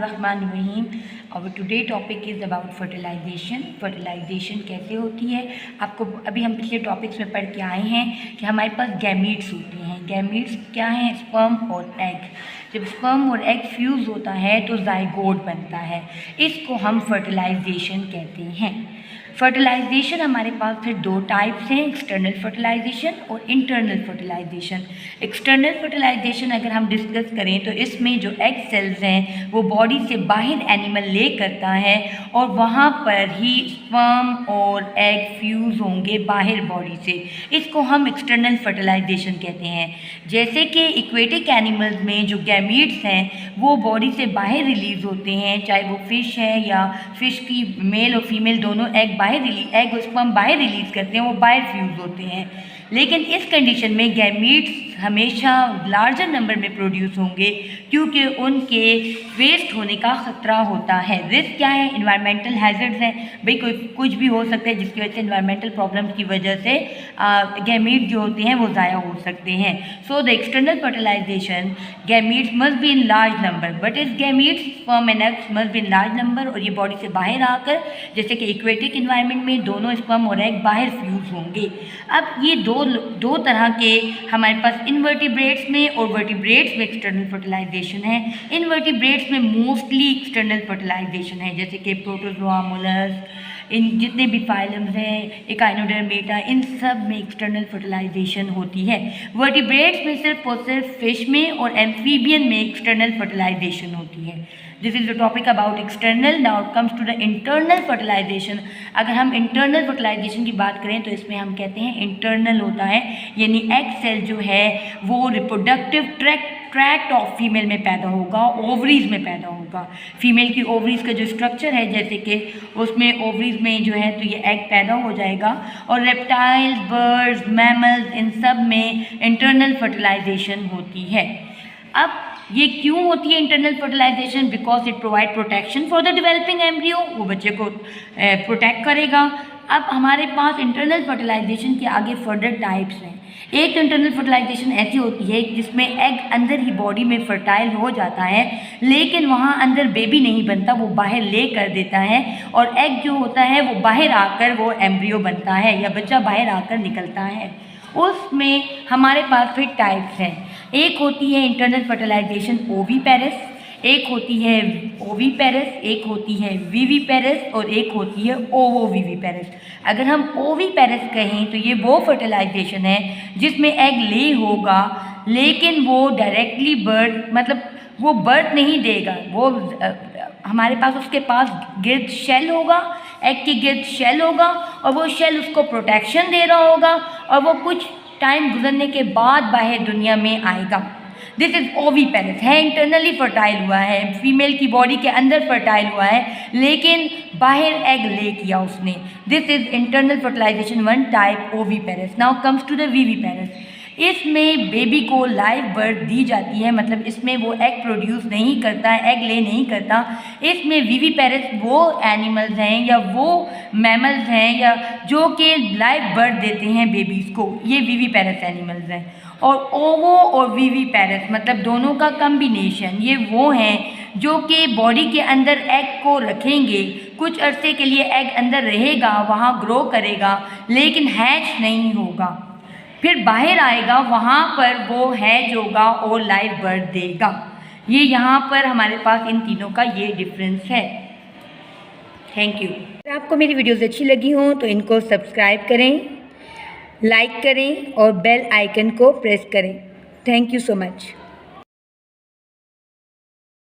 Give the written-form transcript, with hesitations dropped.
बिस्मिल्लाहिर्रहमानिर्रहीम। और today topic is about fertilization. Fertilization कैसे होती है, आपको अभी हम पिछले टॉपिक्स में पढ़ के आए हैं कि हमारे पास गैमीट्स होते हैं। गैमीट्स क्या हैं? स्पर्म और एग। जब स्पर्म और एग फ्यूज़ होता है तो जाइगोट बनता है, इसको हम फर्टिलाइजेशन कहते हैं। फर्टिलाइजेशन हमारे पास फिर दो टाइप्स हैं, एक्सटर्नल फर्टिलाइजेशन और इंटरनल फर्टिलाइजेशन। एक्सटर्नल फर्टिलाइजेशन अगर हम डिस्कस करें तो इसमें जो एग सेल्स हैं वो बॉडी से बाहर एनिमल ले करता है और वहाँ पर ही स्पर्म और एग फ्यूज़ होंगे बाहर बॉडी से, इसको हम एक्सटर्नल फर्टिलाइजेशन कहते हैं। जैसे कि इक्वेटिक एनिमल्स में जो गैमीट्स हैं वो बॉडी से बाहर रिलीज़ होते हैं, चाहे वो फ़िश है या फ़िश की मेल और फीमेल दोनों एग और स्पर्म बाहर रिलीज़ करते हैं, वो बाहर फ्यूज़ होते हैं। लेकिन इस कंडीशन में गैमीट्स हमेशा लार्जर नंबर में प्रोड्यूस होंगे क्योंकि उनके वेस्ट होने का ख़तरा होता है। रिस्क क्या है? इन्वायरमेंटल हैज़र्ड्स हैं, भाई कुछ भी हो सकता है जिसकी वजह से इन्वायरमेंटल प्रॉब्लम्स की वजह से गैमीट जो होते हैं वो ज़ाया हो सकते हैं। So the external fertilisation gametes must be in large number, but इस gametes sperm and eggs must be in large number, और ये बॉडी से बाहर आकर जैसे कि इक्वेटिक इन्वायरमेंट में दोनों स्पर्म और एग बाहर फ्यूज़ होंगे। अब ये दो तरह के हमारे पास इनवर्टिब्रेट्स में और वर्टिब्रेट्स में एक्सटर्नल फर्टिलाइजेशन है। इनवर्टिब्रेट्स में मोस्टली एक्सटर्नल फर्टिलाइजेशन है, जैसे कि प्रोटोजोआ, मोलस्क, इन जितने भी फाइलम्स हैं, एकाइनोडर्मेटा, इन सब में एक्सटर्नल फर्टिलाइजेशन होती है। वर्टिब्रेट्स में सिर्फ और सिर्फ फिश में और एम्फीबियन में एक्सटर्नल फर्टिलाइजेशन होती है। This is the topic about external. Now it comes to the internal fertilization. अगर हम इंटरनल फर्टिलाइजेशन की बात करें तो इसमें हम कहते हैं इंटरनल होता है, यानी एग सेल जो है वो रिप्रोडक्टिव ट्रैक्ट ऑफ फीमेल में पैदा होगा, ओवरीज में पैदा होगा। फीमेल की ओवरीज का जो स्ट्रक्चर है, जैसे कि उसमें ओवरीज में जो है तो ये एग पैदा हो जाएगा। और रेप्टाइल्स, बर्ड्स, मैमल्स, इन सब में इंटरनल फर्टिलाइजेशन होती है। अब ये क्यों होती है internal fertilization? Because it provide protection for the developing embryo, वो बच्चे को प्रोटेक्ट करेगा। अब हमारे पास इंटरनल फर्टिलाइजेशन के आगे फर्दर टाइप्स हैं। एक इंटरनल फर्टिलाइजेशन ऐसी होती है जिसमें एग अंदर ही बॉडी में फर्टाइल हो जाता है, लेकिन वहाँ अंदर बेबी नहीं बनता, वो बाहर ले कर देता है, और एग जो होता है वो बाहर आकर वो एम्ब्रियो बनता है या बच्चा बाहर आकर निकलता है। उसमें हमारे पास फिर टाइप्स हैं। एक होती है इंटरनल फर्टिलाइजेशन ओवीपेरस, एक होती है ओवीपेरस, एक होती है वीवीपेरस और एक होती है ओवोवीवीपेरस। अगर हम ओवीपेरस कहें तो ये वो फर्टिलाइजेशन है जिसमें एग ले होगा, लेकिन वो डायरेक्टली बर्थ, मतलब वो बर्थ नहीं देगा, वो हमारे पास उसके पास गिर्द शेल होगा, एग की गिर्द शेल होगा, और वो शेल उसको प्रोटेक्शन दे रहा होगा, और वो कुछ टाइम गुजरने के बाद बाहर दुनिया में आएगा। दिस इज ओवीपेरस, है इंटरनली फर्टाइल हुआ है, फीमेल की बॉडी के अंदर फर्टाइल हुआ है, लेकिन बाहर एग ले किया उसने। This is internal fertilization one type, oviparous. Now comes to the viviparous. इसमें बेबी को लाइव बर्थ दी जाती है, मतलब इसमें वो एग प्रोड्यूस नहीं करता, एग ले नहीं करता। इसमें वीवीपेरस वो एनिमल्स हैं या वो मैमल्स हैं या जो कि लाइव बर्थ देते हैं बेबीज़ को, ये वीवीपेरस एनिमल्स हैं। और ओवो और वीवीपेरस मतलब दोनों का कम्बिनेशन, ये वो हैं जो कि बॉडी के अंदर एग को रखेंगे, कुछ अरसे के लिए एग अंदर रहेगा, वहाँ ग्रो करेगा, लेकिन हैच नहीं होगा, फिर बाहर आएगा, वहाँ पर वो हैच होगा और लाइव बर्थ देगा। ये यहाँ पर हमारे पास इन तीनों का ये डिफरेंस है। Thank you. अगर आपको मेरी वीडियोज़ अच्छी लगी हों तो इनको सब्सक्राइब करें, लाइक करें और बेल आइकन को प्रेस करें। Thank you so much.